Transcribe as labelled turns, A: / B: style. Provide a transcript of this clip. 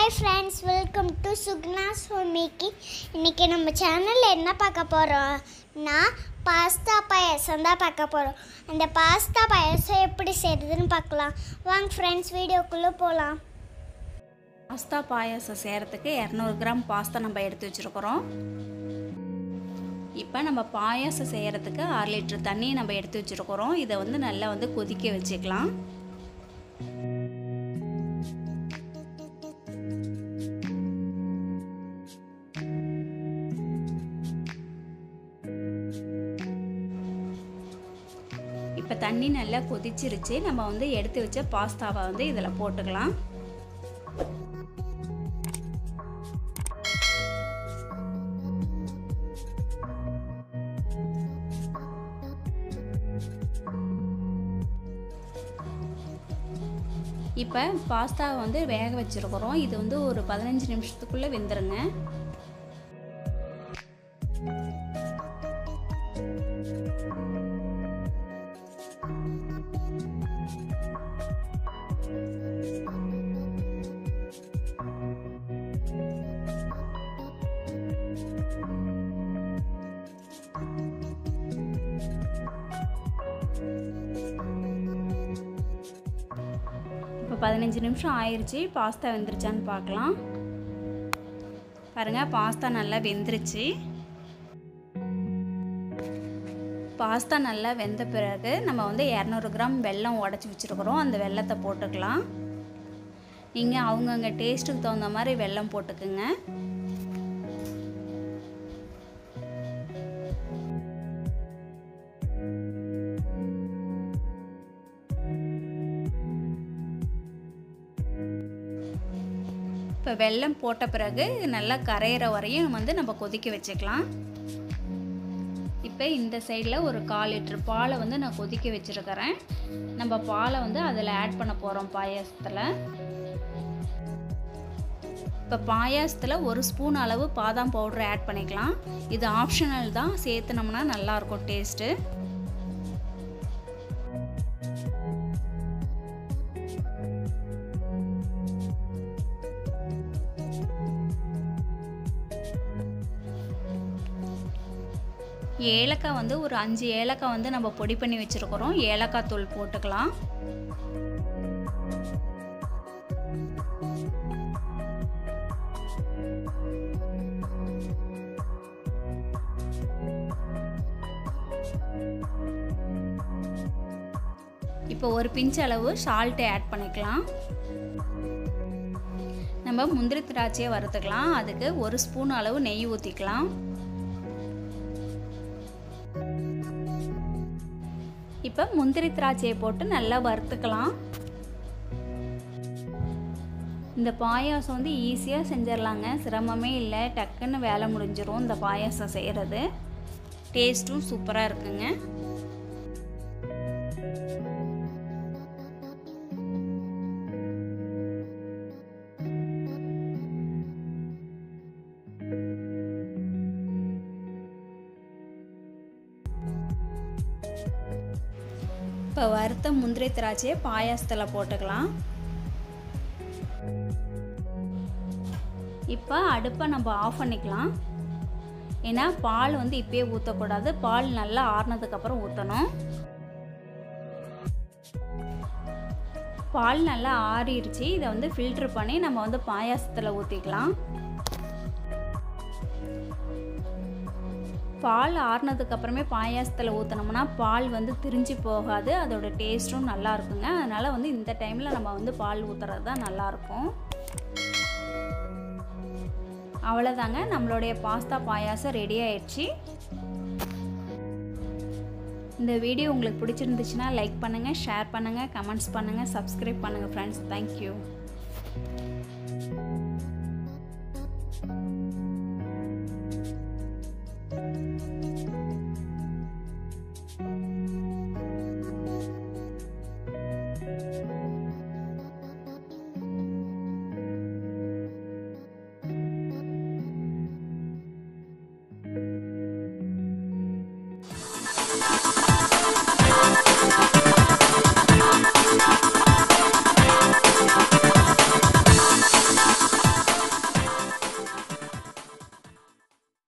A: Hi friends, welcome to Sugna's Homemaking. இன்னைக்கு நம்ம சேனல்ல என்ன பார்க்க போறோம்னா pasta payasam தான் பார்க்க போறோம். அந்த pasta payasam எப்படி செய்யறதுன்னு பார்க்கலாம். வாங்க friends வீடியோக்குள்ள போலாம்.
B: pasta payasam செய்யறதுக்கு 200 கிராம் பாஸ்தா நம்ம எடுத்து வச்சிருக்கோம். இப்போ நம்ம பாயாசம் செய்யறதுக்கு 1/2 லிட்டர் தண்ணி நம்ம எடுத்து வச்சிருக்கோம். இதை வந்து நல்லா கொதிக்க வச்சுக்கலாம். இப்போ தண்ணி நல்லா கொதிச்சிருச்சு. நம்ம எடுத்து வச்ச பாஸ்தாவை இதில் போட்டுக்கலாம். இப்போ பாஸ்தாவை வேக வச்சிருக்கிறோம். இது ஒரு 15 நிமிஷத்துக்குள்ளே வெந்துருங்க. இப்போ 15 நிமிஷம் ஆயிடுச்சு. பாஸ்தா வெந்துருச்சான்னு பார்க்கலாம். பாருங்கள், பாஸ்தா நல்லா வெந்துருச்சு. பாஸ்தா நல்லா வெந்த பிறகு நம்ம 200 கிராம் வெல்லம் உடச்சி வச்சுருக்குறோம். அந்த வெல்லத்தை போட்டுக்கலாம். நீங்கள் அவங்கவுங்க டேஸ்ட்டுக்கு தகுந்த மாதிரி வெல்லம் போட்டுக்குங்க. இப்போ வெல்லம் போட்ட பிறகு நல்லா கரையிற வரையும் நம்ம கொதிக்க வச்சுக்கலாம். இப்போ இந்த சைடில் ஒரு 1/4 லிட்டர் பாலை நான் கொதிக்க வச்சுருக்கிறேன். நம்ம பாலை அதில் ஆட் பண்ண போகிறோம் பாயாசத்தில். இப்போ பாயாசத்தில் 1 ஸ்பூன் அளவு பாதாம் பவுடர் ஆட் பண்ணிக்கலாம். இது ஆப்ஷனல் தான், சேர்த்துனோம்னா நல்லாயிருக்கும் டேஸ்ட்டு. ஏலக்காய் ஒரு 5 ஏலக்காய் நம்ம பொடி பண்ணி வச்சுருக்கிறோம். ஏலக்காய் தூள் போட்டுக்கலாம். இப்போ ஒரு பிஞ்ச் அளவு சால்ட்டை ஆட் பண்ணிக்கலாம். நம்ம முந்திரி திராட்சையை வறுத்துக்கலாம். அதுக்கு 1 ஸ்பூன் அளவு நெய் ஊற்றிக்கலாம். இப்போ முந்திரி திராட்சையை போட்டு நல்லா வறுத்துக்கலாம். இந்த பாயாசம் ஈஸியாக செஞ்சிடலாங்க, சிரமமே இல்லை. டக்குன்னு வேலை முடிஞ்சிடும். இந்த பாயாசம் செய்கிறது டேஸ்ட்டும் சூப்பராக இருக்குங்க. இப்போ வறுத்த முந்திரி திராட்சையை பாயாசத்தில் போட்டுக்கலாம். இப்போ அடுப்பை நம்ம ஆஃப் பண்ணிக்கலாம். ஏன்னா பால் இப்போயே ஊற்றக்கூடாது. பால் நல்லா ஆறுனதுக்கப்புறம் ஊற்றணும். பால் நல்லா ஆறிடுச்சு. இதை ஃபில்ட்ரு பண்ணி நம்ம பாயாசத்தில் ஊற்றிக்கலாம். பால் ஆறுனதுக்கப்புறமே பாயாசத்தில் ஊற்றினோம்னா பால் திரிஞ்சு போகாது. அதோட டேஸ்ட்டும் நல்லா இருக்குங்க. அதனால் இந்த டைமில் நம்ம பால் ஊற்றுறது தான் நல்லாயிருக்கும். அவ்வளோதாங்க, நம்மளுடைய பாஸ்தா பாயாசம் ரெடி ஆயிடுச்சு. இந்த வீடியோ உங்களுக்கு பிடிச்சிருந்துச்சுன்னா லைக் பண்ணுங்கள், ஷேர் பண்ணுங்கள், கமெண்ட்ஸ் பண்ணுங்கள், சப்ஸ்கிரைப் பண்ணுங்கள் ஃப்ரெண்ட்ஸ். தேங்க்யூ.